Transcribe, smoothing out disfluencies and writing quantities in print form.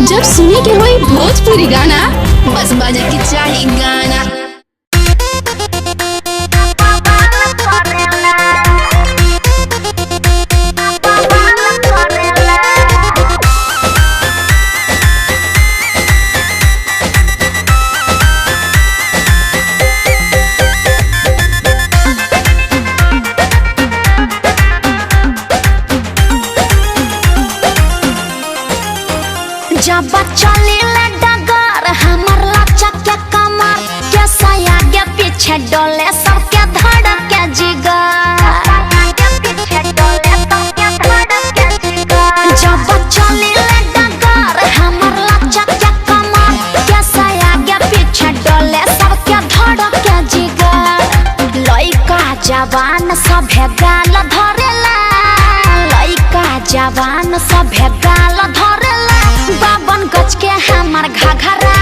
जब सुने के होई भोजपुरी गाना बस बजे के चाही गाना। जब चले डगर हमर लचक के कमर के सया के पीछे डोले सबके धड़क के जिगर। जब चले डगर हमर लचक के कमर के सया के पीछे डोले सबके धड़क के जिगर। लइका जवान सभे गाल धरेला, लइका जवान सभे गाल धरेला। बावन गज के हमर घघरा